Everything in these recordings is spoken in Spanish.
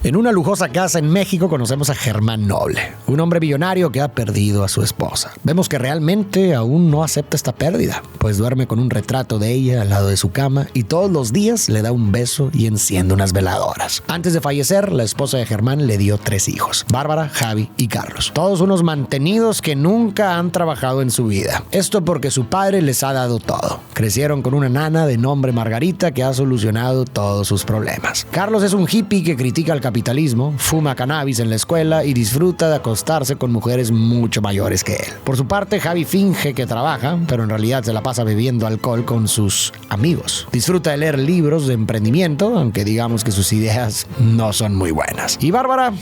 En una lujosa casa en México conocemos a Germán Noble, un hombre millonario que ha perdido a su esposa. Vemos que realmente aún no acepta esta pérdida, pues duerme con un retrato de ella al lado de su cama y todos los días le da un beso y enciende unas veladoras. Antes de fallecer, la esposa de Germán le dio 3 hijos, Bárbara, Javi y Carlos. Todos unos mantenidos que nunca han trabajado en su vida. Esto porque su padre les ha dado todo. Crecieron con una nana de nombre Margarita que ha solucionado todos sus problemas. Carlos es un hippie que critica el capitalismo, fuma cannabis en la escuela y disfruta de acostarse con mujeres mucho mayores que él. Por su parte, Javi finge que trabaja, pero en realidad se la pasa bebiendo alcohol con sus amigos. Disfruta de leer libros de emprendimiento, aunque digamos que sus ideas no son muy buenas. Y Bárbara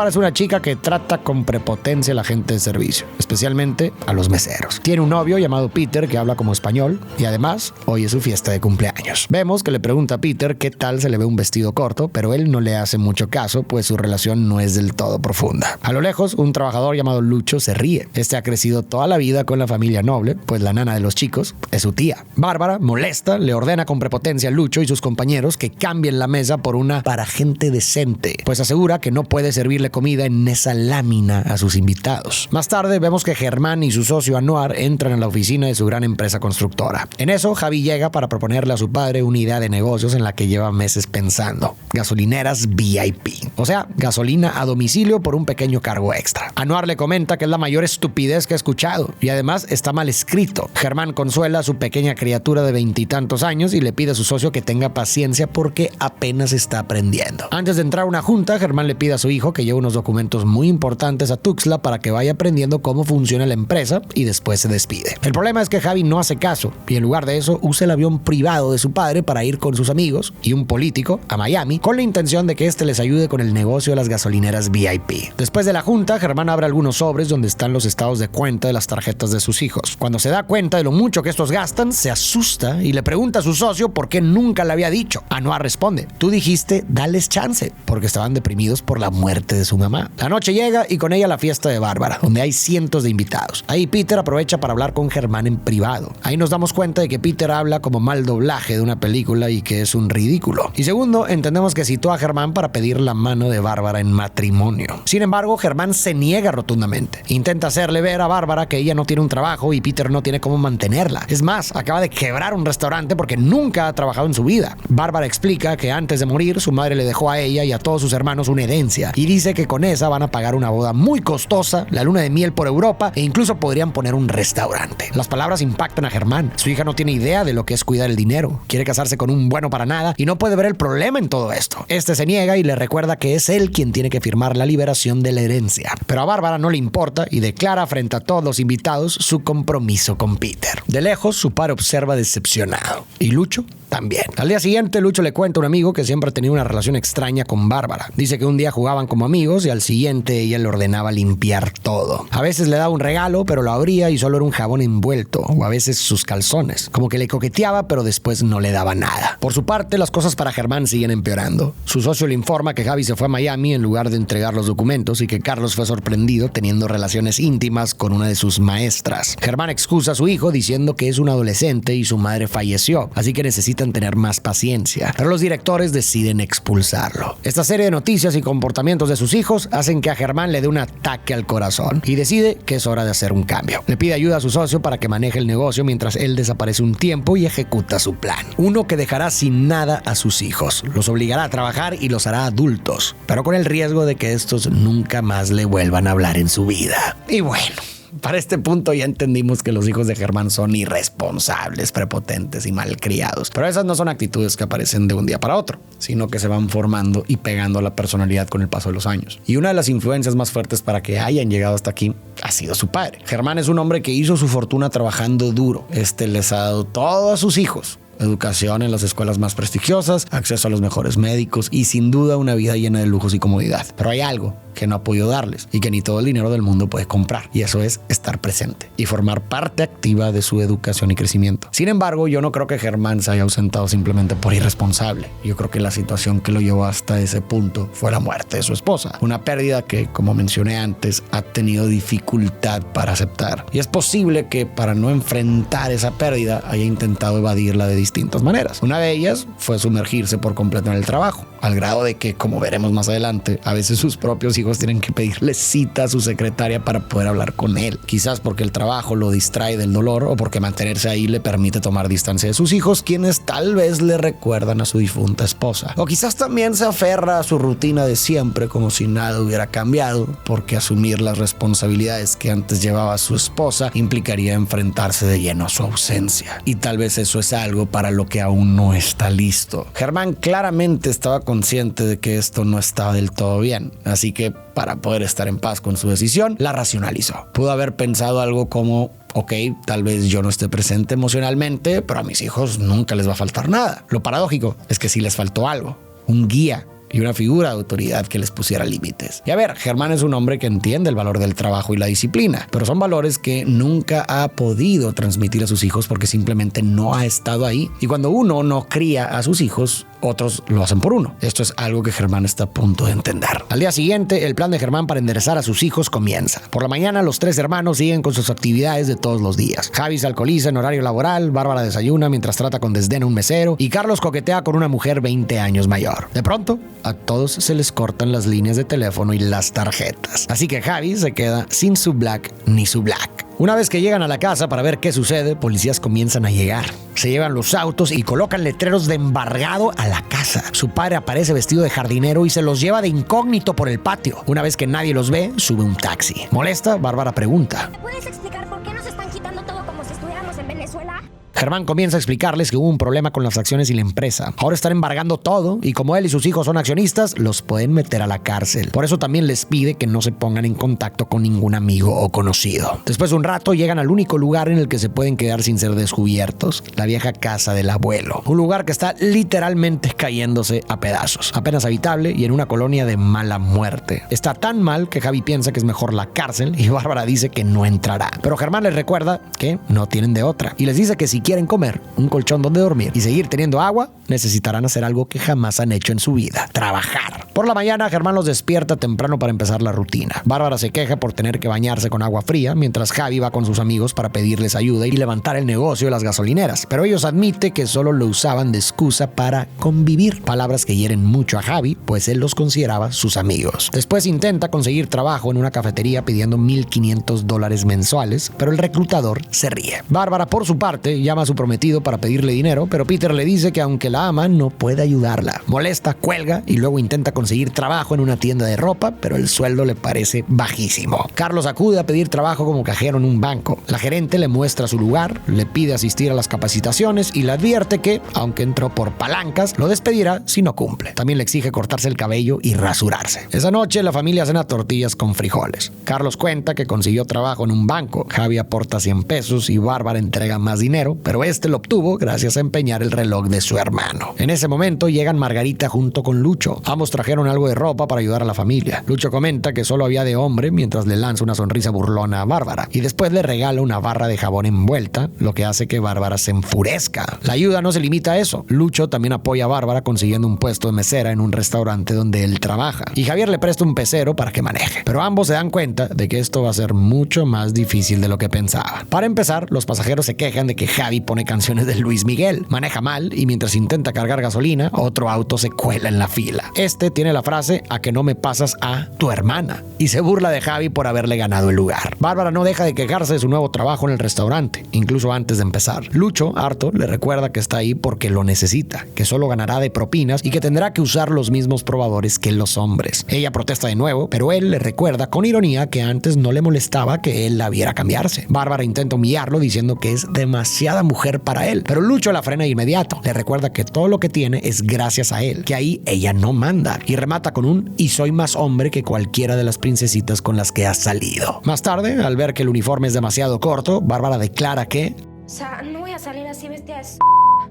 es una chica que trata con prepotencia a la gente de servicio, especialmente a los meseros. Tiene un novio llamado Peter que habla como español y además hoy es su fiesta de cumpleaños. Vemos que le pregunta a Peter qué tal se le ve un vestido corto, pero él no le hace mucho caso, pues su relación no es del todo profunda. A lo lejos, un trabajador llamado Lucho se ríe. Este ha crecido toda la vida con la familia Noble, pues la nana de los chicos es su tía. Bárbara, molesta, le ordena con prepotencia a Lucho y sus compañeros que cambien la mesa por una para gente decente, pues asegura que no puede servirle comida en esa lámina a sus invitados. Más tarde, vemos que Germán y su socio Anuar entran a la oficina de su gran empresa constructora. En eso, Javi llega para proponerle a su padre una idea de negocios en la que lleva meses pensando: gasolineras VIP. O sea, gasolina a domicilio por un pequeño cargo extra. Anuar le comenta que es la mayor estupidez que ha escuchado y además está mal escrito. Germán consuela a su pequeña criatura de 20 y tantos años y le pide a su socio que tenga paciencia porque apenas está aprendiendo. Antes de entrar a una junta, Germán le pide a su hijo que lleve unos documentos muy importantes a Tuxtla para que vaya aprendiendo cómo funciona la empresa y después se despide. El problema es que Javi no hace caso y en lugar de eso usa el avión privado de su padre para ir con sus amigos y un político a Miami con la intención de que este les ayude con el negocio de las gasolineras VIP. Después de la junta, Germán abre algunos sobres donde están los estados de cuenta de las tarjetas de sus hijos. Cuando se da cuenta de lo mucho que estos gastan, se asusta y le pregunta a su socio por qué nunca le había dicho. Anuar responde: tú dijiste dales chance, porque estaban deprimidos por la muerte de su mamá. La noche llega y con ella la fiesta de Bárbara, donde hay cientos de invitados. Ahí Peter aprovecha para hablar con Germán en privado. Ahí nos damos cuenta de que Peter habla como mal doblaje de una película y que es un ridículo. Y segundo, entendemos que citó a Germán para pedir la mano de Bárbara en matrimonio. Sin embargo, Germán se niega rotundamente. Intenta hacerle ver a Bárbara que ella no tiene un trabajo y Peter no tiene cómo mantenerla. Es más, acaba de quebrar un restaurante porque nunca ha trabajado en su vida. Bárbara explica que antes de morir, su madre le dejó a ella y a todos sus hermanos una herencia y dice que con esa van a pagar una boda muy costosa, la luna de miel por Europa e incluso podrían poner un restaurante. Las palabras impactan a Germán. Su hija no tiene idea de lo que es cuidar el dinero. Quiere casarse con un bueno para nada y no puede ver el problema en todo esto. Este se niega y le recuerda que es él quien tiene que firmar la liberación de la herencia. Pero a Bárbara no le importa y declara frente a todos los invitados su compromiso con Peter. De lejos, su padre observa decepcionado. ¿Y Lucho? También. Al día siguiente, Lucho le cuenta a un amigo que siempre ha tenido una relación extraña con Bárbara. Dice que un día jugaban como amigos y al siguiente ella le ordenaba limpiar todo. A veces le daba un regalo, pero lo abría y solo era un jabón envuelto, o a veces sus calzones. Como que le coqueteaba, pero después no le daba nada. Por su parte, las cosas para Germán siguen empeorando. Su socio le informa que Javi se fue a Miami en lugar de entregar los documentos y que Carlos fue sorprendido teniendo relaciones íntimas con una de sus maestras. Germán excusa a su hijo diciendo que es un adolescente y su madre falleció, así que necesitan tener más paciencia. Pero los directores deciden expulsarlo. Esta serie de noticias y comportamientos de sus hijos hacen que a Germán le dé un ataque al corazón y decide que es hora de hacer un cambio. Le pide ayuda a su socio para que maneje el negocio mientras él desaparece un tiempo y ejecuta su plan. Uno que dejará sin nada a sus hijos. Los obligará a trabajar y los hará adultos, pero con el riesgo de que estos nunca más le vuelvan a hablar en su vida. Y bueno, para este punto ya entendimos que los hijos de Germán son irresponsables, prepotentes y malcriados. Pero esas no son actitudes que aparecen de un día para otro, sino que se van formando y pegando a la personalidad con el paso de los años. Y una de las influencias más fuertes para que hayan llegado hasta aquí ha sido su padre. Germán es un hombre que hizo su fortuna trabajando duro. Les ha dado todo a sus hijos. Educación en las escuelas más prestigiosas, acceso a los mejores médicos y sin duda una vida llena de lujos y comodidad. Pero hay algo que no ha podido darles y que ni todo el dinero del mundo puede comprar, y eso es estar presente y formar parte activa de su educación y crecimiento. Sin embargo, yo no creo que Germán se haya ausentado simplemente por irresponsable. Yo creo que la situación que lo llevó hasta ese punto fue la muerte de su esposa, una pérdida que, como mencioné antes, ha tenido dificultad para aceptar, y es posible que para no enfrentar esa pérdida haya intentado evadirla de distintas maneras. Una de ellas fue sumergirse por completo en el trabajo. al grado de que, como veremos más adelante, a veces sus propios hijos tienen que pedirle cita a su secretaria para poder hablar con él. Quizás porque el trabajo lo distrae del dolor o porque mantenerse ahí le permite tomar distancia de sus hijos, quienes tal vez le recuerdan a su difunta esposa. O quizás también se aferra a su rutina de siempre como si nada hubiera cambiado, porque asumir las responsabilidades que antes llevaba su esposa implicaría enfrentarse de lleno a su ausencia. Y tal vez eso es algo para lo que aún no está listo. Germán claramente estaba consciente de que esto no estaba del todo bien, así que para poder estar en paz con su decisión, la racionalizó. Pudo haber pensado algo como: ok, tal vez yo no esté presente emocionalmente, pero a mis hijos nunca les va a faltar nada. Lo paradójico es que sí les faltó algo, un guía y una figura de autoridad que les pusiera límites. Y a ver, Germán es un hombre que entiende el valor del trabajo y la disciplina, pero son valores que nunca ha podido transmitir a sus hijos porque simplemente no ha estado ahí. Y cuando uno no cría a sus hijos, otros lo hacen por uno. Esto es algo que Germán está a punto de entender. Al día siguiente, el plan de Germán para enderezar a sus hijos comienza. Por la mañana, los tres hermanos siguen con sus actividades de todos los días. Javi se alcoholiza en horario laboral, Bárbara desayuna mientras trata con desdén a un mesero y Carlos coquetea con una mujer 20 años mayor. De pronto, a todos se les cortan las líneas de teléfono y las tarjetas. Así que Javi se queda sin su black ni su black. Una vez que llegan a la casa para ver qué sucede, policías comienzan a llegar. Se llevan los autos y colocan letreros de embargado a la casa. Su padre aparece vestido de jardinero y se los lleva de incógnito por el patio. Una vez que nadie los ve, sube un taxi. Molesta, Bárbara pregunta: ¿Me puedes explicar por qué nos están quitando todo como si estuviéramos en Venezuela? Germán comienza a explicarles que hubo un problema con las acciones y la empresa. Ahora están embargando todo y como él y sus hijos son accionistas, los pueden meter a la cárcel. Por eso también les pide que no se pongan en contacto con ningún amigo o conocido. Después de un rato llegan al único lugar en el que se pueden quedar sin ser descubiertos, la vieja casa del abuelo. Un lugar que está literalmente cayéndose a pedazos, apenas habitable y en una colonia de mala muerte. Está tan mal que Javi piensa que es mejor la cárcel y Bárbara dice que no entrará. Pero Germán les recuerda que no tienen de otra y les dice que si quieren comer, un colchón donde dormir y seguir teniendo agua, necesitarán hacer algo que jamás han hecho en su vida: trabajar. Por la mañana, Germán los despierta temprano para empezar la rutina. Bárbara se queja por tener que bañarse con agua fría, mientras Javi va con sus amigos para pedirles ayuda y levantar el negocio de las gasolineras. Pero ellos admiten que solo lo usaban de excusa para convivir. Palabras que hieren mucho a Javi, pues él los consideraba sus amigos. Después intenta conseguir trabajo en una cafetería pidiendo $1,500 mensuales, pero el reclutador se ríe. Bárbara, por su parte, llama a su prometido para pedirle dinero, pero Peter le dice que aunque la ama, no puede ayudarla. Molesta, cuelga y luego intenta conseguir trabajo en una tienda de ropa, pero el sueldo le parece bajísimo. Carlos acude a pedir trabajo como cajero en un banco. La gerente le muestra su lugar, le pide asistir a las capacitaciones y le advierte que, aunque entró por palancas, lo despedirá si no cumple. También le exige cortarse el cabello y rasurarse. Esa noche la familia cena tortillas con frijoles. Carlos cuenta que consiguió trabajo en un banco. Javi aporta 100 pesos y Bárbara entrega más dinero, pero este lo obtuvo gracias a empeñar el reloj de su hermano. En ese momento llegan Margarita junto con Lucho. Ambos trajeron algo de ropa para ayudar a la familia. Lucho comenta que solo había de hombre mientras le lanza una sonrisa burlona a Bárbara y después le regala una barra de jabón envuelta, lo que hace que Bárbara se enfurezca. La ayuda no se limita a eso. Lucho también apoya a Bárbara consiguiendo un puesto de mesera en un restaurante donde él trabaja y Javier le presta un pecero para que maneje. Pero ambos se dan cuenta de que esto va a ser mucho más difícil de lo que pensaban. Para empezar, los pasajeros se quejan de que Javi pone canciones de Luis Miguel, maneja mal y mientras intenta cargar gasolina, otro auto se cuela en la fila. Este tiene la frase: "a que no me pasas a tu hermana", y se burla de Javi por haberle ganado el lugar. Bárbara no deja de quejarse de su nuevo trabajo en el restaurante, incluso antes de empezar. Lucho, harto, le recuerda que está ahí porque lo necesita, que solo ganará de propinas y que tendrá que usar los mismos probadores que los hombres. Ella protesta de nuevo, pero él le recuerda con ironía que antes no le molestaba que él la viera cambiarse. Bárbara intenta humillarlo diciendo que es demasiada mujer para él, pero Lucho la frena de inmediato. Le recuerda que todo lo que tiene es gracias a él, que ahí ella no manda, y remata con un "y soy más hombre que cualquiera de las princesitas con las que has salido". Más tarde, al ver que el uniforme es demasiado corto, Bárbara declara que O sea, no voy a salir así vestida de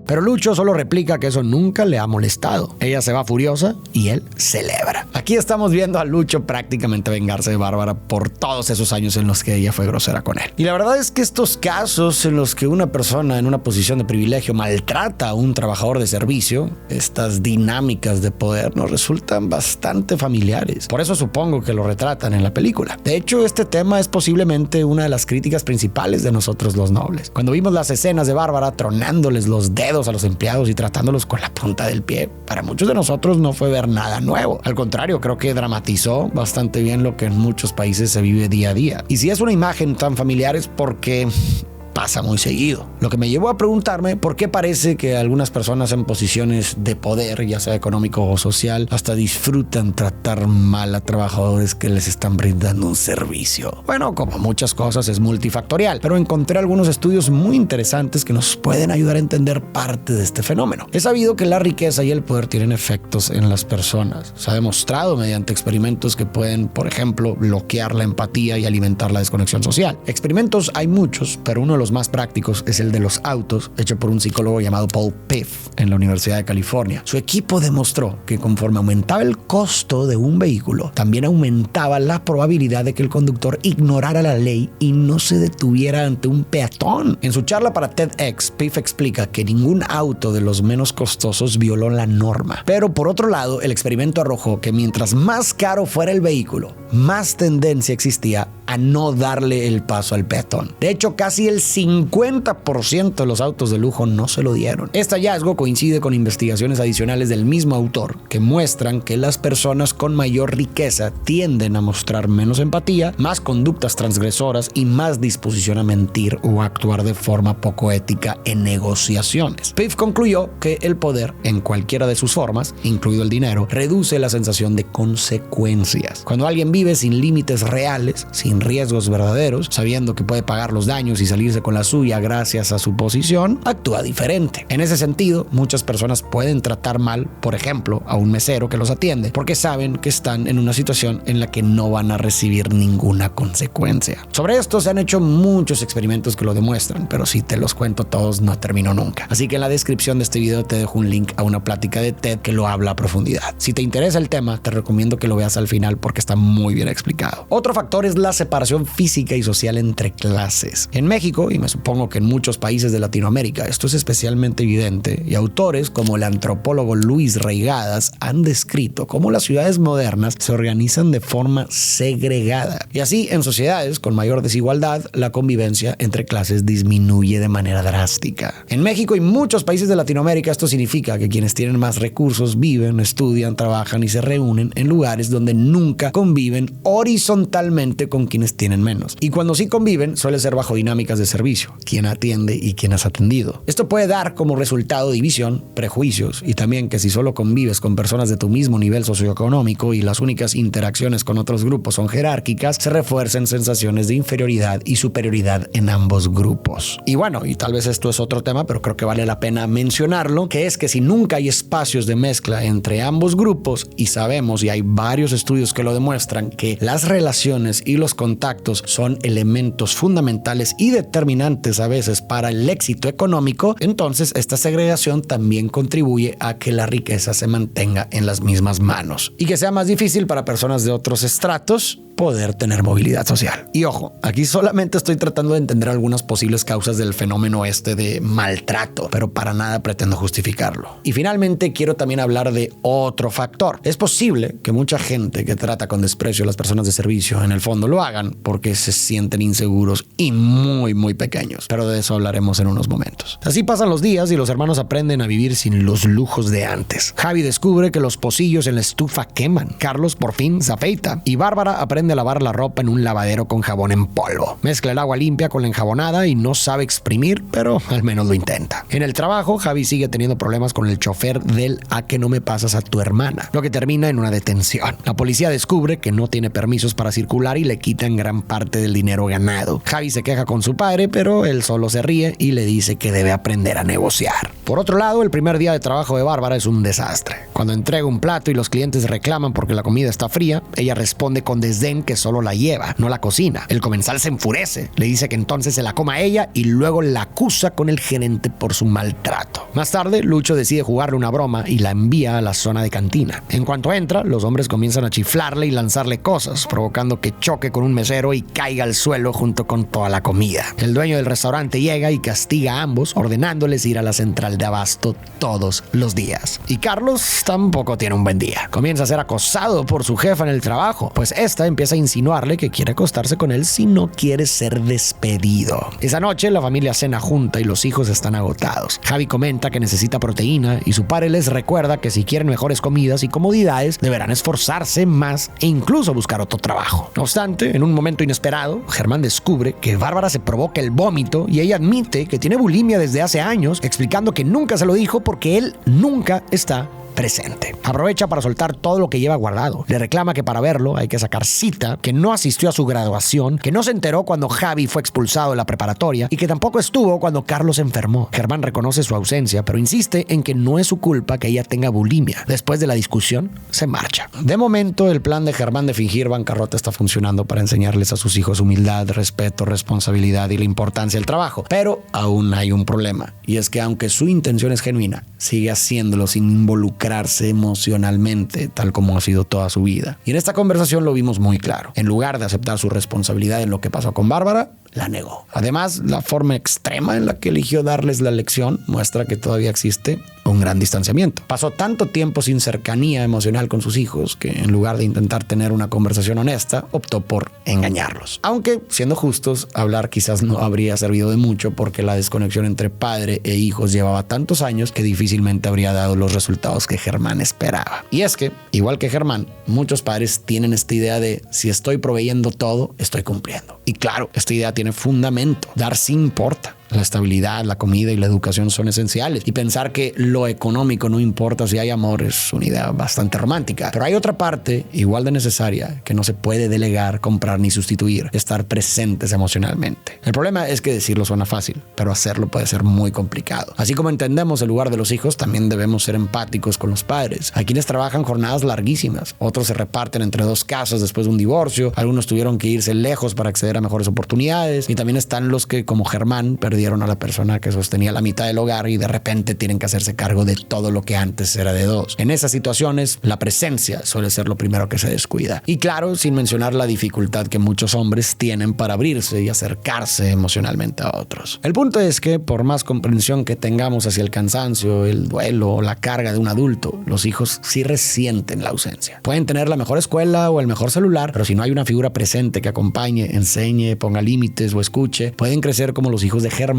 pero Lucho solo replica que eso nunca le ha molestado. Ella se va furiosa y él celebra. Aquí estamos viendo a Lucho prácticamente vengarse de Bárbara por todos esos años en los que ella fue grosera con él. Y la verdad es que estos casos en los que una persona en una posición de privilegio maltrata a un trabajador de servicio, estas dinámicas de poder nos resultan bastante familiares. Por eso supongo que lo retratan en la película. De hecho, este tema es posiblemente una de las críticas principales de Nosotros los Nobles. Cuando vimos las escenas de Bárbara tronándoles los dedos dedos a los empleados y tratándolos con la punta del pie, para muchos de nosotros no fue ver nada nuevo. Al contrario, creo que dramatizó bastante bien lo que en muchos países se vive día a día. Y si es una imagen tan familiar es porque pasa muy seguido. Lo que me llevó a preguntarme por qué parece que algunas personas en posiciones de poder, ya sea económico o social, hasta disfrutan tratar mal a trabajadores que les están brindando un servicio. Bueno, como muchas cosas es multifactorial, pero encontré algunos estudios muy interesantes que nos pueden ayudar a entender parte de este fenómeno. He sabido que la riqueza y el poder tienen efectos en las personas. Se ha demostrado mediante experimentos que pueden, por ejemplo, bloquear la empatía y alimentar la desconexión social. Experimentos hay muchos, pero uno de los más prácticos es el de los autos, hecho por un psicólogo llamado Paul Piff en la Universidad de California. Su equipo demostró que conforme aumentaba el costo de un vehículo, también aumentaba la probabilidad de que el conductor ignorara la ley y no se detuviera ante un peatón. En su charla para TEDx, Piff explica que ningún auto de los menos costosos violó la norma. Pero por otro lado, el experimento arrojó que mientras más caro fuera el vehículo, más tendencia existía a no darle el paso al peatón. De hecho, casi el 50% de los autos de lujo no se lo dieron. Este hallazgo coincide con investigaciones adicionales del mismo autor que muestran que las personas con mayor riqueza tienden a mostrar menos empatía, más conductas transgresoras y más disposición a mentir o actuar de forma poco ética en negociaciones. Piff concluyó que el poder, en cualquiera de sus formas, incluido el dinero, reduce la sensación de consecuencias. Cuando alguien vive sin límites reales, sin riesgos verdaderos, sabiendo que puede pagar los daños y salirse con la suya gracias a su posición, actúa diferente. En ese sentido, muchas personas pueden tratar mal, por ejemplo, a un mesero que los atiende, porque saben que están en una situación en la que no van a recibir ninguna consecuencia. Sobre esto se han hecho muchos experimentos que lo demuestran, pero si te los cuento todos no termino nunca. Así que en la descripción de este video te dejo un link a una plática de TED que lo habla a profundidad. Si te interesa el tema, te recomiendo que lo veas al final porque está muy bien explicado. Otro factor es la separación física y social entre clases. En México, y me supongo que en muchos países de Latinoamérica, esto es especialmente evidente, y autores como el antropólogo Luis Reigadas han descrito cómo las ciudades modernas se organizan de forma segregada. Y así, en sociedades con mayor desigualdad, la convivencia entre clases disminuye de manera drástica. En México y muchos países de Latinoamérica, esto significa que quienes tienen más recursos viven, estudian, trabajan y se reúnen en lugares donde nunca conviven horizontalmente con quienes tienen menos. Y cuando sí conviven, suele ser bajo dinámicas de servicio, quién atiende y quién es atendido. Esto puede dar como resultado división, prejuicios y también que si solo convives con personas de tu mismo nivel socioeconómico y las únicas interacciones con otros grupos son jerárquicas, se refuercen sensaciones de inferioridad y superioridad en ambos grupos. Y bueno, y tal vez esto es otro tema, pero creo que vale la pena mencionarlo, que es que si nunca hay espacios de mezcla entre ambos grupos, y sabemos, y hay varios estudios que lo demuestran, que las relaciones y los contactos son elementos fundamentales y determinantes a veces para el éxito económico, entonces esta segregación también contribuye a que la riqueza se mantenga en las mismas manos y que sea más difícil para personas de otros estratos poder tener movilidad social. Y ojo, aquí solamente estoy tratando de entender algunas posibles causas del fenómeno este de maltrato, pero para nada pretendo justificarlo. Y finalmente quiero también hablar de otro factor. Es posible que mucha gente que trata con desprecio a las personas de servicio en el fondo lo hagan porque se sienten inseguros y muy pequeños, pero de eso hablaremos en unos momentos. Así pasan los días y los hermanos aprenden a vivir sin los lujos de antes. Javi descubre que los pocillos en la estufa queman. Carlos por fin se afeita y Bárbara aprende a lavar la ropa en un lavadero con jabón en polvo. Mezcla el agua limpia con la enjabonada y no sabe exprimir, pero al menos lo intenta. En el trabajo, Javi sigue teniendo problemas con el chofer del "a que no me pasas a tu hermana", lo que termina en una detención. La policía descubre que no tiene permisos para circular y le quitan gran parte del dinero ganado. Javi se queja con su padre, pero él solo se ríe y le dice que debe aprender a negociar. Por otro lado, el primer día de trabajo de Bárbara es un desastre. Cuando entrega un plato y los clientes reclaman porque la comida está fría, ella responde con desdén que solo la lleva, no la cocina. El comensal se enfurece, le dice que entonces se la coma ella y luego la acusa con el gerente por su maltrato. Más tarde, Lucho decide jugarle una broma y la envía a la zona de cantina. En cuanto entra, los hombres comienzan a chiflarle y lanzarle cosas, provocando que choque con un mesero y caiga al suelo junto con toda la comida. El dueño del restaurante llega y castiga a ambos, ordenándoles ir a la central de abasto todos los días. Y Carlos tampoco tiene un buen día. Comienza a ser acosado por su jefa en el trabajo, pues esta empieza empieza a insinuarle que quiere acostarse con él si no quiere ser despedido. Esa noche la familia cena junta y los hijos están agotados. Javi comenta que necesita proteína y su padre les recuerda que si quieren mejores comidas y comodidades deberán esforzarse más e incluso buscar otro trabajo. No obstante, en un momento inesperado, Germán descubre que Bárbara se provoca el vómito y ella admite que tiene bulimia desde hace años, explicando que nunca se lo dijo porque él nunca está presente. Aprovecha para soltar todo lo que lleva guardado. Le reclama que para verlo hay que sacar cita, que no asistió a su graduación, que no se enteró cuando Javi fue expulsado de la preparatoria y que tampoco estuvo cuando Carlos se enfermó. Germán reconoce su ausencia, pero insiste en que no es su culpa que ella tenga bulimia. Después de la discusión, se marcha. De momento, el plan de Germán de fingir bancarrota está funcionando para enseñarles a sus hijos humildad, respeto, responsabilidad y la importancia del trabajo. Pero aún hay un problema, y es que aunque su intención es genuina, sigue haciéndolo sin involucrarse emocionalmente, tal como ha sido toda su vida. Y en esta conversación lo vimos muy claro. En lugar de aceptar su responsabilidad en lo que pasó con Bárbara, la negó. Además, la forma extrema en la que eligió darles la lección muestra que todavía existe un gran distanciamiento. Pasó tanto tiempo sin cercanía emocional con sus hijos que en lugar de intentar tener una conversación honesta, optó por engañarlos. Aunque, siendo justos, hablar quizás no habría servido de mucho porque la desconexión entre padre e hijos llevaba tantos años que difícilmente habría dado los resultados que Germán esperaba. Y es que, igual que Germán, muchos padres tienen esta idea de si estoy proveyendo todo, estoy cumpliendo. Y claro, esta idea tiene fundamento. Dar sí importa. La estabilidad, la comida y la educación son esenciales. Y pensar que lo económico no importa si hay amor es una idea bastante romántica. Pero hay otra parte igual de necesaria que no se puede delegar, comprar ni sustituir: estar presentes emocionalmente. El problema es que decirlo suena fácil, pero hacerlo puede ser muy complicado. Así como entendemos el lugar de los hijos, también debemos ser empáticos con los padres. Hay quienes trabajan jornadas larguísimas, otros se reparten entre dos casas después de un divorcio, algunos tuvieron que irse lejos para acceder a mejores oportunidades, y también están los que, como Germán, perdieron a la persona que sostenía la mitad del hogar y de repente tienen que hacerse cargo de todo lo que antes era de dos. En esas situaciones, la presencia suele ser lo primero que se descuida. Y claro, sin mencionar la dificultad que muchos hombres tienen para abrirse y acercarse emocionalmente a otros. El punto es que, por más comprensión que tengamos hacia el cansancio, el duelo o la carga de un adulto, los hijos sí resienten la ausencia. Pueden tener la mejor escuela o el mejor celular, pero si no hay una figura presente que acompañe, enseñe, ponga límites o escuche, pueden crecer como los hijos de Germán,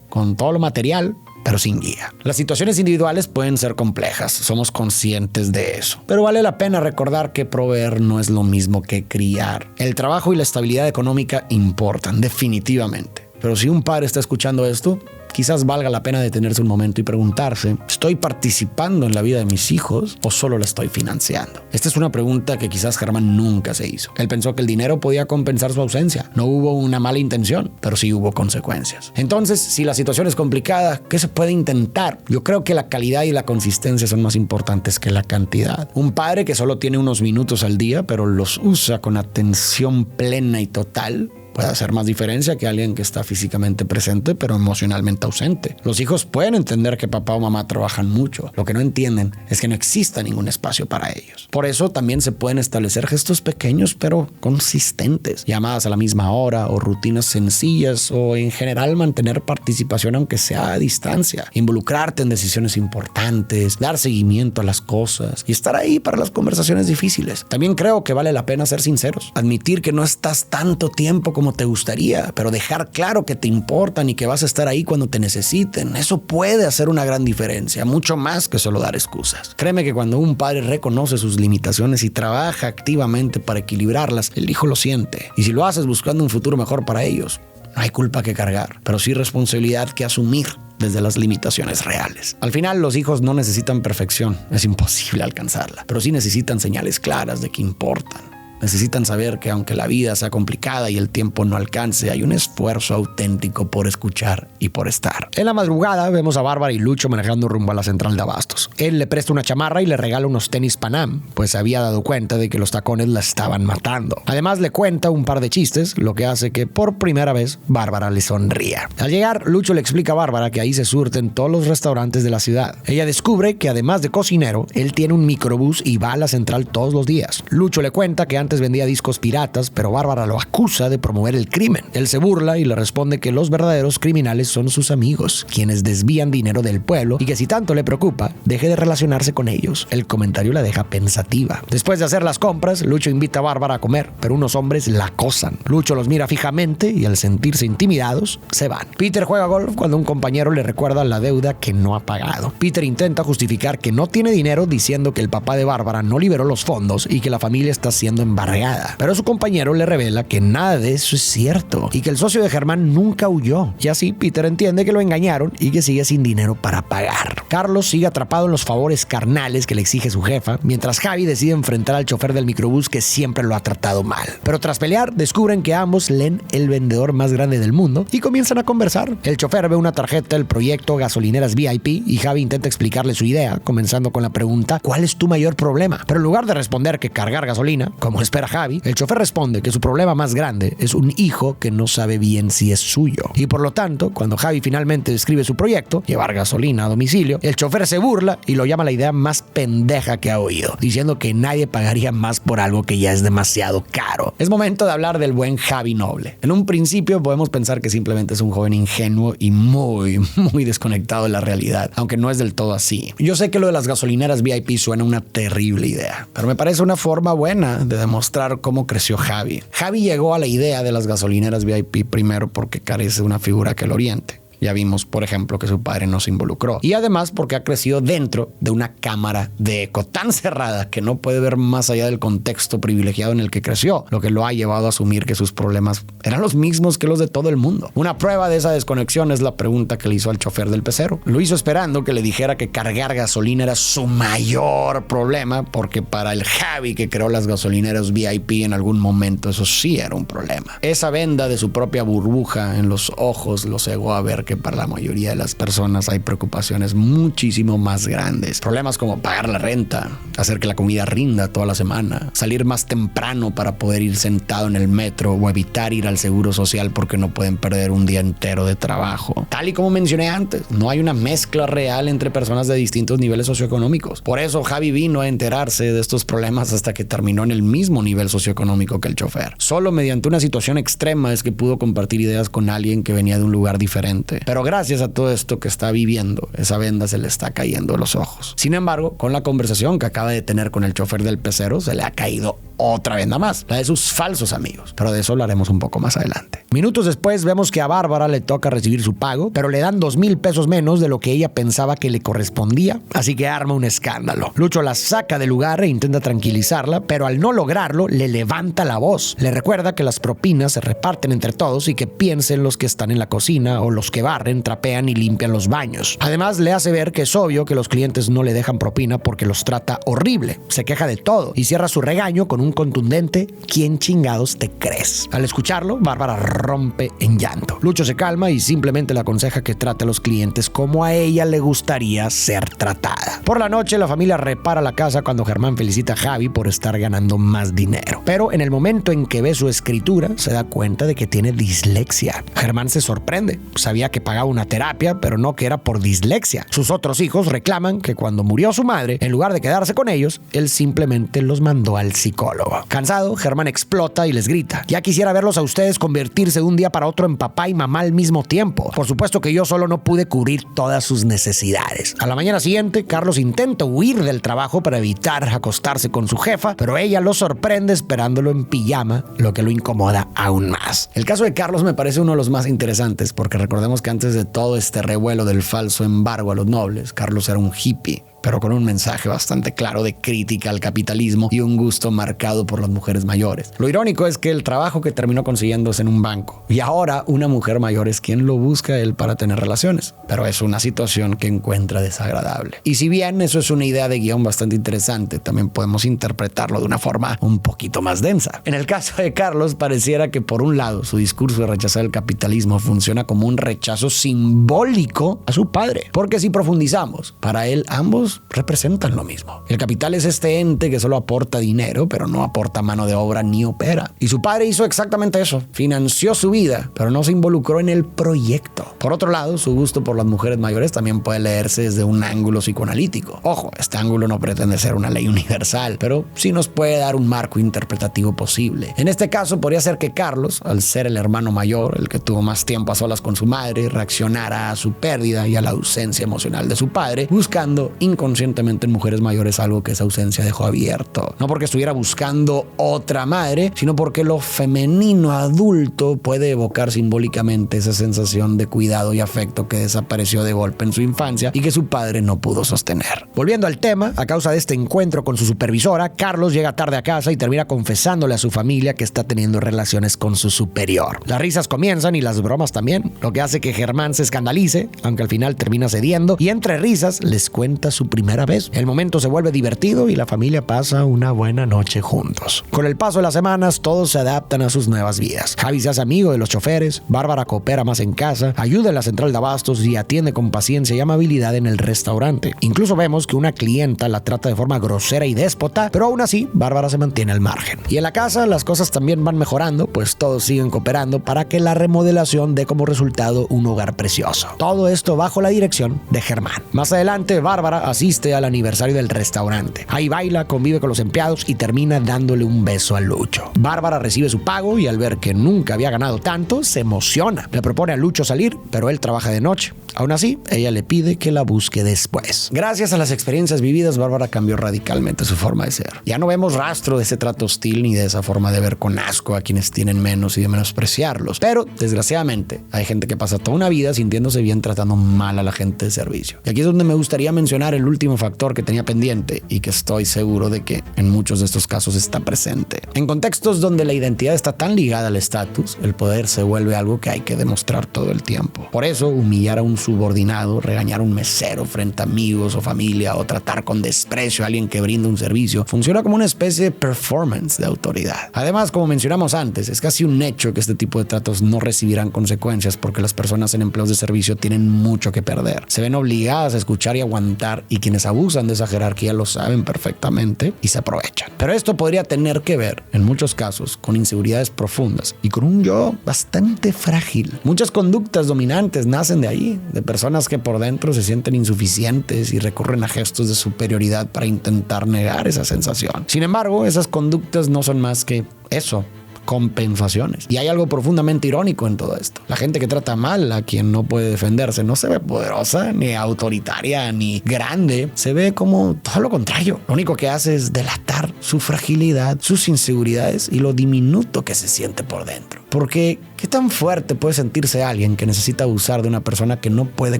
con todo lo material, pero sin guía. Las situaciones individuales pueden ser complejas, somos conscientes de eso. Pero vale la pena recordar que proveer no es lo mismo que criar. El trabajo y la estabilidad económica importan, definitivamente. Pero si un padre está escuchando esto, quizás valga la pena detenerse un momento y preguntarse: ¿estoy participando en la vida de mis hijos o solo la estoy financiando? Esta es una pregunta que quizás Germán nunca se hizo. Él pensó que el dinero podía compensar su ausencia. No hubo una mala intención, pero sí hubo consecuencias. Entonces, si la situación es complicada, ¿qué se puede intentar? Yo creo que la calidad y la consistencia son más importantes que la cantidad. Un padre que solo tiene unos minutos al día, pero los usa con atención plena y total, puede hacer más diferencia que alguien que está físicamente presente pero emocionalmente ausente. Los hijos pueden entender que papá o mamá trabajan mucho. Lo que no entienden es que no exista ningún espacio para ellos. Por eso también se pueden establecer gestos pequeños pero consistentes, llamadas a la misma hora o rutinas sencillas, o en general mantener participación aunque sea a distancia, involucrarte en decisiones importantes, dar seguimiento a las cosas y estar ahí para las conversaciones difíciles. También creo que vale la pena ser sinceros, admitir que no estás tanto tiempo como te gustaría, pero dejar claro que te importan y que vas a estar ahí cuando te necesiten. Eso puede hacer una gran diferencia, mucho más que solo dar excusas. Créeme que cuando un padre reconoce sus limitaciones y trabaja activamente para equilibrarlas, el hijo lo siente. Y si lo haces buscando un futuro mejor para ellos, no hay culpa que cargar, pero sí responsabilidad que asumir desde las limitaciones reales. Al final, los hijos no necesitan perfección, es imposible alcanzarla, pero sí necesitan señales claras de que importan. Necesitan saber que aunque la vida sea complicada y el tiempo no alcance, hay un esfuerzo auténtico por escuchar y por estar. En la madrugada vemos a Bárbara y Lucho manejando rumbo a la central de abastos. Él le presta una chamarra y le regala unos tenis Panam, pues se había dado cuenta de que los tacones la estaban matando. Además le cuenta un par de chistes, lo que hace que por primera vez Bárbara le sonría. Al llegar, Lucho le explica a Bárbara que ahí se surten todos los restaurantes de la ciudad. Ella descubre que además de cocinero, él tiene un microbús y va a la central todos los días. Lucho le cuenta que antes vendía discos piratas, pero Bárbara lo acusa de promover el crimen. Él se burla y le responde que los verdaderos criminales son sus amigos, quienes desvían dinero del pueblo y que si tanto le preocupa, deje de relacionarse con ellos. El comentario la deja pensativa. Después de hacer las compras, Lucho invita a Bárbara a comer, pero unos hombres la acosan. Lucho los mira fijamente y al sentirse intimidados, se van. Peter juega golf cuando un compañero le recuerda la deuda que no ha pagado. Peter intenta justificar que no tiene dinero diciendo que el papá de Bárbara no liberó los fondos y que la familia está siendo embargada. Pero su compañero le revela que nada de eso es cierto y que el socio de Germán nunca huyó. Y así Peter entiende que lo engañaron y que sigue sin dinero para pagar. Carlos sigue atrapado en los favores carnales que le exige su jefa, mientras Javi decide enfrentar al chofer del microbús que siempre lo ha tratado mal. Pero tras pelear, descubren que ambos leen El vendedor más grande del mundo y comienzan a conversar. El chofer ve una tarjeta del proyecto Gasolineras VIP y Javi intenta explicarle su idea, comenzando con la pregunta: ¿cuál es tu mayor problema? Pero en lugar de responder que cargar gasolina, como espera Javi, el chofer responde que su problema más grande es un hijo que no sabe bien si es suyo. Y por lo tanto, cuando Javi finalmente describe su proyecto, llevar gasolina a domicilio, el chofer se burla y lo llama la idea más pendeja que ha oído, diciendo que nadie pagaría más por algo que ya es demasiado caro. Es momento de hablar del buen Javi Noble. En un principio podemos pensar que simplemente es un joven ingenuo y muy desconectado de la realidad, aunque no es del todo así. Yo sé que lo de las gasolineras VIP suena una terrible idea, pero me parece una forma buena de demostrar cómo creció Javi. Javi llegó a la idea de las gasolineras VIP primero porque carece de una figura que lo oriente. Ya vimos, por ejemplo, que su padre no se involucró. Y además porque ha crecido dentro de una cámara de eco tan cerrada que no puede ver más allá del contexto privilegiado en el que creció, lo que lo ha llevado a asumir que sus problemas eran los mismos que los de todo el mundo. Una prueba de esa desconexión es la pregunta que le hizo al chofer del pecero. Lo hizo esperando que le dijera que cargar gasolina era su mayor problema, porque para el Javi que creó las gasolineras VIP en algún momento eso sí era un problema. Esa venda de su propia burbuja en los ojos lo cegó a ver que para la mayoría de las personas hay preocupaciones muchísimo más grandes. Problemas como pagar la renta, hacer que la comida rinda toda la semana, salir más temprano para poder ir sentado en el metro o evitar ir al seguro social porque no pueden perder un día entero de trabajo. Tal y como mencioné antes, no hay una mezcla real entre personas de distintos niveles socioeconómicos. Por eso Javi vino a enterarse de estos problemas hasta que terminó en el mismo nivel socioeconómico que el chofer. Solo mediante una situación extrema es que pudo compartir ideas con alguien que venía de un lugar diferente. Pero gracias a todo esto que está viviendo, esa venda se le está cayendo de los ojos. Sin embargo, con la conversación que acaba de tener con el chofer del pecero, se le ha caído otra venda más, la de sus falsos amigos. Pero de eso hablaremos un poco más adelante. Minutos después vemos que a Bárbara le toca recibir su pago, pero le dan 2,000 pesos menos de lo que ella pensaba que le correspondía, así que arma un escándalo. Lucho la saca del lugar e intenta tranquilizarla, pero al no lograrlo, le levanta la voz. Le recuerda que las propinas se reparten entre todos y que piensen los que están en la cocina o los que barren, trapean y limpian los baños. Además, le hace ver que es obvio que los clientes no le dejan propina porque los trata horrible. Se queja de todo y cierra su regaño con un contundente ¿quién chingados te crees? Al escucharlo, Bárbara rompe en llanto. Lucho se calma y simplemente le aconseja que trate a los clientes como a ella le gustaría ser tratada. Por la noche, la familia repara la casa cuando Germán felicita a Javi por estar ganando más dinero. Pero en el momento en que ve su escritura, se da cuenta de que tiene dislexia. Germán se sorprende. Sabía que pagaba una terapia, pero no que era por dislexia. Sus otros hijos reclaman que cuando murió su madre, en lugar de quedarse con ellos, él simplemente los mandó al psicólogo. Cansado, Germán explota y les grita: ya quisiera verlos a ustedes convertirse de un día para otro en papá y mamá al mismo tiempo. Por supuesto que yo solo no pude cubrir todas sus necesidades. A la mañana siguiente, Carlos intenta huir del trabajo para evitar acostarse con su jefa, pero ella lo sorprende esperándolo en pijama, lo que lo incomoda aún más. El caso de Carlos me parece uno de los más interesantes, porque recordemos que antes de todo este revuelo del falso embargo a los nobles, Carlos era un hippie, pero con un mensaje bastante claro de crítica al capitalismo y un gusto marcado por las mujeres mayores. Lo irónico es que el trabajo que terminó consiguiendo es en un banco, y ahora una mujer mayor es quien lo busca a él para tener relaciones, pero es una situación que encuentra desagradable. Y si bien eso es una idea de guión bastante interesante, también podemos interpretarlo de una forma un poquito más densa. En el caso de Carlos, pareciera que por un lado su discurso de rechazar el capitalismo funciona como un rechazo simbólico a su padre, porque si profundizamos, para él ambos ambos representan lo mismo. El capital es este ente que solo aporta dinero, pero no aporta mano de obra ni opera. Y su padre hizo exactamente eso. Financió su vida, pero no se involucró en el proyecto. Por otro lado, su gusto por las mujeres mayores también puede leerse desde un ángulo psicoanalítico. Ojo, este ángulo no pretende ser una ley universal, pero sí nos puede dar un marco interpretativo posible. En este caso, podría ser que Carlos, al ser el hermano mayor, el que tuvo más tiempo a solas con su madre, reaccionara a su pérdida y a la ausencia emocional de su padre, buscando inconscientemente en mujeres mayores algo que esa ausencia dejó abierto. No porque estuviera buscando otra madre, sino porque lo femenino adulto puede evocar simbólicamente esa sensación de cuidado y afecto que desapareció de golpe en su infancia y que su padre no pudo sostener. Volviendo al tema, a causa de este encuentro con su supervisora, Carlos llega tarde a casa y termina confesándole a su familia que está teniendo relaciones con su superior. Las risas comienzan y las bromas también, lo que hace que Germán se escandalice, aunque al final termina cediendo y entre risas les cuenta su primera vez. El momento se vuelve divertido y la familia pasa una buena noche juntos. Con el paso de las semanas, todos se adaptan a sus nuevas vidas. Javi se hace amigo de los choferes, Bárbara coopera más en casa, ayuda en la central de abastos y atiende con paciencia y amabilidad en el restaurante. Incluso vemos que una clienta la trata de forma grosera y déspota, pero aún así, Bárbara se mantiene al margen. Y en la casa las cosas también van mejorando, pues todos siguen cooperando para que la remodelación dé como resultado un hogar precioso. Todo esto bajo la dirección de Germán. Más adelante, Bárbara asiste al aniversario del restaurante. Ahí baila, convive con los empleados y termina dándole un beso a Lucho. Bárbara recibe su pago y al ver que nunca había ganado tanto, se emociona. Le propone a Lucho salir, pero él trabaja de noche. Aún así, ella le pide que la busque después. Gracias a las experiencias vividas, Bárbara cambió radicalmente su forma de ser. Ya no vemos rastro de ese trato hostil ni de esa forma de ver con asco a quienes tienen menos y de menospreciarlos. Pero, desgraciadamente, hay gente que pasa toda una vida sintiéndose bien tratando mal a la gente de servicio. Y aquí es donde me gustaría mencionar el último factor que tenía pendiente y que estoy seguro de que en muchos de estos casos está presente. En contextos donde la identidad está tan ligada al estatus, el poder se vuelve algo que hay que demostrar todo el tiempo. Por eso, humillar a un subordinado, regañar a un mesero frente a amigos o familia o tratar con desprecio a alguien que brinda un servicio funciona como una especie de performance de autoridad. Además, como mencionamos antes, es casi un hecho que este tipo de tratos no recibirán consecuencias porque las personas en empleos de servicio tienen mucho que perder. Se ven obligadas a escuchar y aguantar y quienes abusan de esa jerarquía lo saben perfectamente y se aprovechan. Pero esto podría tener que ver, en muchos casos, con inseguridades profundas y con un yo bastante frágil. Muchas conductas dominantes nacen de ahí, de personas que por dentro se sienten insuficientes y recurren a gestos de superioridad para intentar negar esa sensación. Sin embargo, esas conductas no son más que eso, compensaciones. Y hay algo profundamente irónico en todo esto. La gente que trata mal a quien no puede defenderse no se ve poderosa, ni autoritaria, ni grande. Se ve como todo lo contrario. Lo único que hace es delatar su fragilidad, sus inseguridades y lo diminuto que se siente por dentro. Porque, ¿qué tan fuerte puede sentirse alguien que necesita abusar de una persona que no puede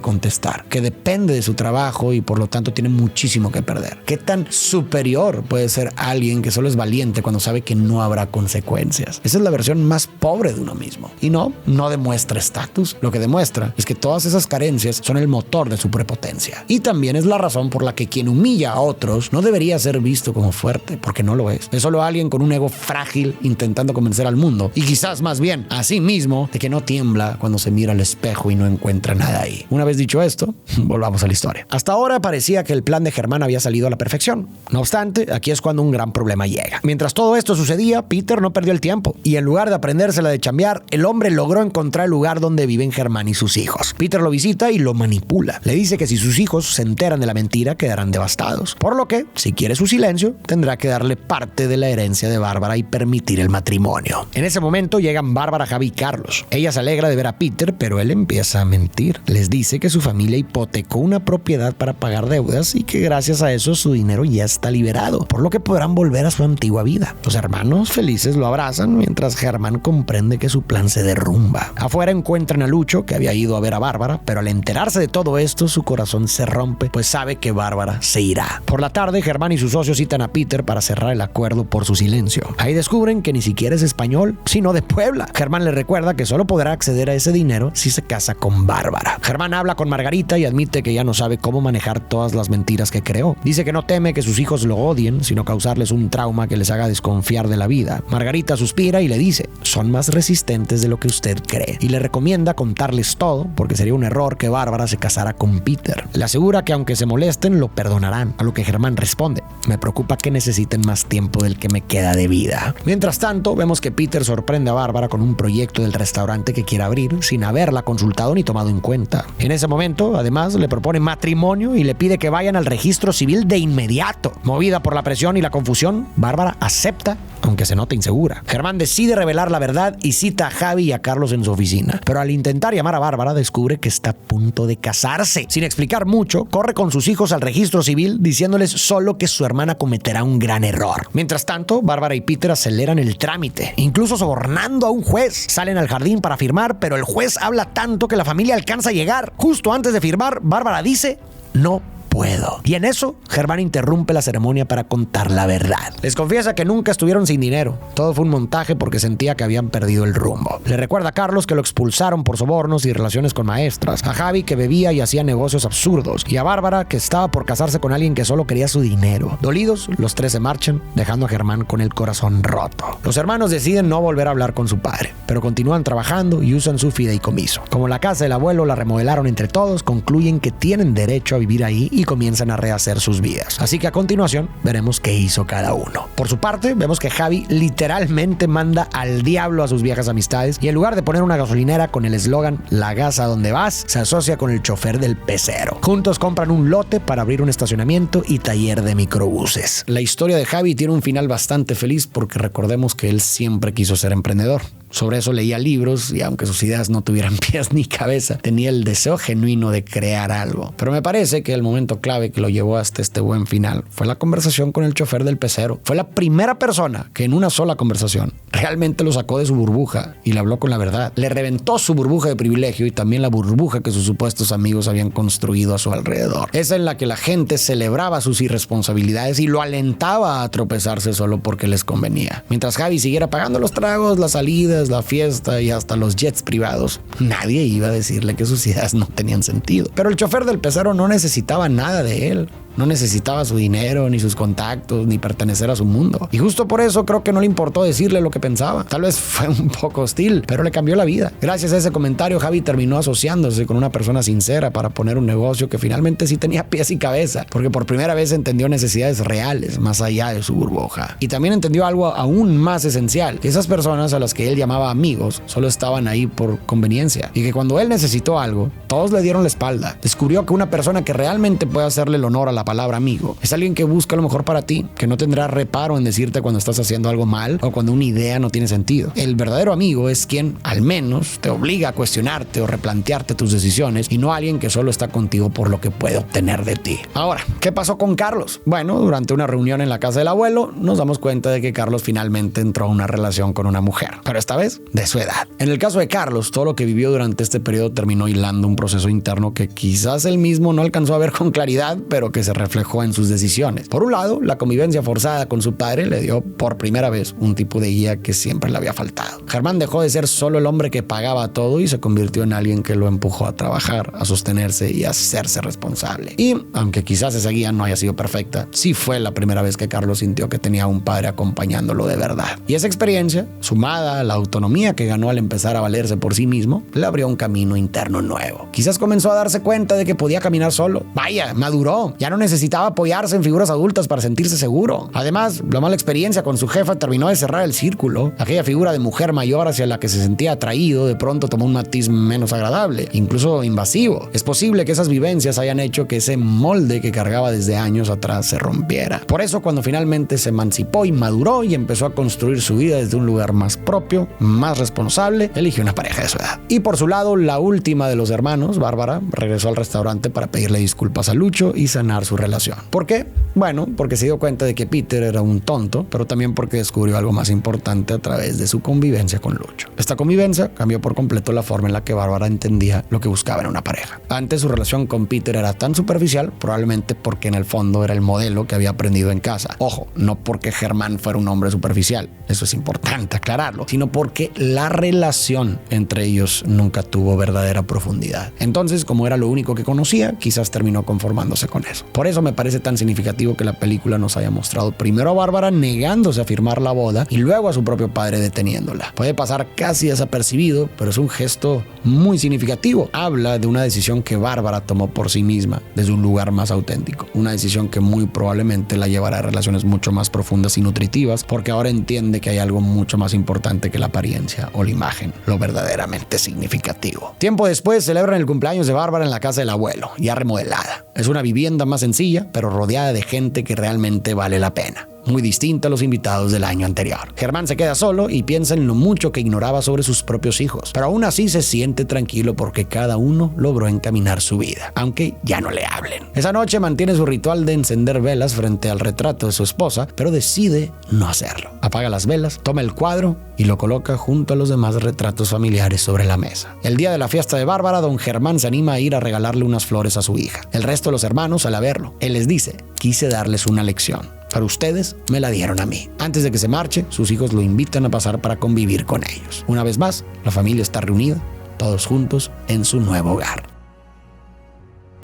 contestar, que depende de su trabajo y por lo tanto tiene muchísimo que perder? ¿Qué tan superior puede ser alguien que solo es valiente cuando sabe que no habrá consecuencias? Esa es la versión más pobre de uno mismo. Y no demuestra estatus. Lo que demuestra es que todas esas carencias son el motor de su prepotencia. Y también es la razón por la que quien humilla a otros no debería ser visto como fuerte, porque no lo es. Es solo alguien con un ego frágil intentando convencer al mundo. Y quizás más bien a sí mismo de que no tiembla cuando se mira al espejo y no encuentra nada ahí. Una vez dicho esto, volvamos a la historia. Hasta ahora parecía que el plan de Germán había salido a la perfección. No obstante, aquí es cuando un gran problema llega. Mientras todo esto sucedía, Peter no perdió el tiempo y en lugar de aprendérsela de chambear, el hombre logró encontrar el lugar donde viven Germán y sus hijos. Peter lo visita y lo manipula. Le dice que si sus hijos se enteran de la mentira, quedarán devastados. Por lo que, si quiere su silencio, tendrá que darle parte de la herencia de Bárbara y permitir el matrimonio. En ese momento llegan Bárbara, Javi y Carlos. Ella se alegra de ver a Peter, pero él empieza a mentir. Les dice que su familia hipotecó una propiedad para pagar deudas y que gracias a eso su dinero ya está liberado, por lo que podrán volver a su antigua vida. Los hermanos felices lo abrazan mientras Germán comprende que su plan se derrumba. Afuera encuentran a Lucho, que había ido a ver a Bárbara, pero al enterarse de todo esto su corazón se rompe, pues sabe que Bárbara se irá. Por la tarde, Germán y sus socios citan a Peter para cerrar el acuerdo por su silencio. Ahí descubren que ni siquiera es español, sino de Puebla. Germán le recuerda que solo podrá acceder a ese dinero si se casa con Bárbara. Germán habla con Margarita y admite que ya no sabe cómo manejar todas las mentiras que creó. Dice que no teme que sus hijos lo odien, sino causarles un trauma que les haga desconfiar de la vida. Margarita suspira respira y le dice: son más resistentes de lo que usted cree. Y le recomienda contarles todo, porque sería un error que Bárbara se casara con Peter. Le asegura que aunque se molesten, lo perdonarán. A lo que Germán responde: me preocupa que necesiten más tiempo del que me queda de vida. Mientras tanto, vemos que Peter sorprende a Bárbara con un proyecto del restaurante que quiere abrir sin haberla consultado ni tomado en cuenta. En ese momento, además, le propone matrimonio y le pide que vayan al registro civil de inmediato. Movida por la presión y la confusión, Bárbara acepta, aunque se nota insegura. Germán decide revelar la verdad y cita a Javi y a Carlos en su oficina. Pero al intentar llamar a Bárbara, descubre que está a punto de casarse. Sin explicar mucho, corre con sus hijos al registro civil diciéndoles solo que su hermana cometerá un gran error. Mientras tanto, Bárbara y Peter aceleran el trámite, incluso sobornando a un juez. Salen al jardín para firmar, pero el juez habla tanto que la familia alcanza a llegar. Justo antes de firmar, Bárbara dice: no puedo. Y en eso, Germán interrumpe la ceremonia para contar la verdad. Les confiesa que nunca estuvieron sin dinero. Todo fue un montaje porque sentía que habían perdido el rumbo. Le recuerda a Carlos que lo expulsaron por sobornos y relaciones con maestras, a Javi que bebía y hacía negocios absurdos, y a Bárbara que estaba por casarse con alguien que solo quería su dinero. Dolidos, los tres se marchan, dejando a Germán con el corazón roto. Los hermanos deciden no volver a hablar con su padre, pero continúan trabajando y usan su fideicomiso. Como la casa del abuelo la remodelaron entre todos, concluyen que tienen derecho a vivir ahí y comienzan a rehacer sus vidas. Así que a continuación veremos qué hizo cada uno. Por su parte, vemos que Javi literalmente manda al diablo a sus viejas amistades y en lugar de poner una gasolinera con el eslogan "la gas a donde vas", se asocia con el chofer del pecero. Juntos compran un lote para abrir un estacionamiento y taller de microbuses. La historia de Javi tiene un final bastante feliz porque recordemos que él siempre quiso ser emprendedor. Sobre eso leía libros y aunque sus ideas no tuvieran pies ni cabeza, tenía el deseo genuino de crear algo. Pero me parece que el momento clave que lo llevó hasta este buen final fue la conversación con el chofer del pecero. Fue la primera persona que en una sola conversación realmente lo sacó de su burbuja y le habló con la verdad. Le reventó su burbuja de privilegio y también la burbuja que sus supuestos amigos habían construido a su alrededor. Esa en la que la gente celebraba sus irresponsabilidades y lo alentaba a tropezarse solo porque les convenía. Mientras Javi siguiera pagando los tragos, las salidas, la fiesta y hasta los jets privados, nadie iba a decirle que sus ideas no tenían sentido. Pero el chofer del pecero no necesitaba nada de él. No necesitaba su dinero, ni sus contactos, ni pertenecer a su mundo. Y justo por eso creo que no le importó decirle lo que pensaba. Tal vez fue un poco hostil, pero le cambió la vida. Gracias a ese comentario, Javi terminó asociándose con una persona sincera para poner un negocio que finalmente sí tenía pies y cabeza, porque por primera vez entendió necesidades reales más allá de su burbuja. Y también entendió algo aún más esencial, que esas personas a las que él llamaba amigos solo estaban ahí por conveniencia, y que cuando él necesitó algo, todos le dieron la espalda. Descubrió que una persona que realmente puede hacerle el honor a la palabra amigo es alguien que busca lo mejor para ti, que no tendrá reparo en decirte cuando estás haciendo algo mal o cuando una idea no tiene sentido. El verdadero amigo es quien al menos te obliga a cuestionarte o replantearte tus decisiones y no alguien que solo está contigo por lo que puede obtener de ti. Ahora, ¿qué pasó con Carlos? Bueno, durante una reunión en la casa del abuelo nos damos cuenta de que Carlos finalmente entró a una relación con una mujer, pero esta vez de su edad. En el caso de Carlos, todo lo que vivió durante este periodo terminó hilando un proceso interno que quizás él mismo no alcanzó a ver con claridad, pero que se reflejó en sus decisiones. Por un lado, la convivencia forzada con su padre le dio por primera vez un tipo de guía que siempre le había faltado. Germán dejó de ser solo el hombre que pagaba todo y se convirtió en alguien que lo empujó a trabajar, a sostenerse y a hacerse responsable. Y, aunque quizás esa guía no haya sido perfecta, sí fue la primera vez que Carlos sintió que tenía un padre acompañándolo de verdad. Y esa experiencia, sumada a la autonomía que ganó al empezar a valerse por sí mismo, le abrió un camino interno nuevo. Quizás comenzó a darse cuenta de que podía caminar solo. Vaya, maduró. Ya no necesitaba apoyarse en figuras adultas para sentirse seguro. Además, la mala experiencia con su jefa terminó de cerrar el círculo. Aquella figura de mujer mayor hacia la que se sentía atraído de pronto tomó un matiz menos agradable, incluso invasivo. Es posible que esas vivencias hayan hecho que ese molde que cargaba desde años atrás se rompiera. Por eso, cuando finalmente se emancipó y maduró y empezó a construir su vida desde un lugar más propio, más responsable, eligió una pareja de su edad. Y por su lado, la última de los hermanos, Bárbara, regresó al restaurante para pedirle disculpas a Lucho y sanar su relación. ¿Por qué? Bueno, porque se dio cuenta de que Peter era un tonto, pero también porque descubrió algo más importante a través de su convivencia con Lucho. Esta convivencia cambió por completo la forma en la que Bárbara entendía lo que buscaba en una pareja. Antes su relación con Peter era tan superficial, probablemente porque en el fondo era el modelo que había aprendido en casa. Ojo, no porque Germán fuera un hombre superficial, eso es importante aclararlo, sino porque la relación entre ellos nunca tuvo verdadera profundidad. Entonces, como era lo único que conocía, quizás terminó conformándose con eso. Por eso me parece tan significativo que la película nos haya mostrado primero a Bárbara negándose a firmar la boda y luego a su propio padre deteniéndola. Puede pasar casi desapercibido, pero es un gesto muy significativo. Habla de una decisión que Bárbara tomó por sí misma desde un lugar más auténtico. Una decisión que muy probablemente la llevará a relaciones mucho más profundas y nutritivas, porque ahora entiende que hay algo mucho más importante que la apariencia o la imagen, lo verdaderamente significativo. Tiempo después celebran el cumpleaños de Bárbara en la casa del abuelo, ya remodelada. Es una vivienda más sencilla, pero rodeada de gente que realmente vale la pena. Muy distinta a los invitados del año anterior. Germán se queda solo y piensa en lo mucho que ignoraba sobre sus propios hijos, pero aún así se siente tranquilo porque cada uno logró encaminar su vida, aunque ya no le hablen. Esa noche mantiene su ritual de encender velas frente al retrato de su esposa, pero decide no hacerlo. Apaga las velas, toma el cuadro y lo coloca junto a los demás retratos familiares sobre la mesa. El día de la fiesta de Bárbara, don Germán se anima a ir a regalarle unas flores a su hija. El resto de los hermanos sale a verlo. Él les dice: quise darles una lección, pero ustedes me la dieron a mí. Antes de que se marche, sus hijos lo invitan a pasar para convivir con ellos. Una vez más, la familia está reunida, todos juntos en su nuevo hogar.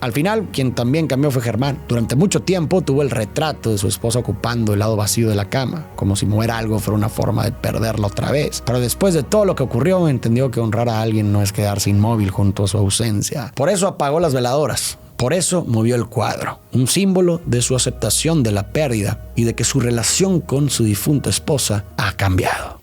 Al final, quien también cambió fue Germán. Durante mucho tiempo tuvo el retrato de su esposa ocupando el lado vacío de la cama, como si mover algo fuera una forma de perderla otra vez. Pero después de todo lo que ocurrió, entendió que honrar a alguien no es quedarse inmóvil junto a su ausencia. Por eso apagó las veladoras. Por eso movió el cuadro, un símbolo de su aceptación de la pérdida y de que su relación con su difunta esposa ha cambiado.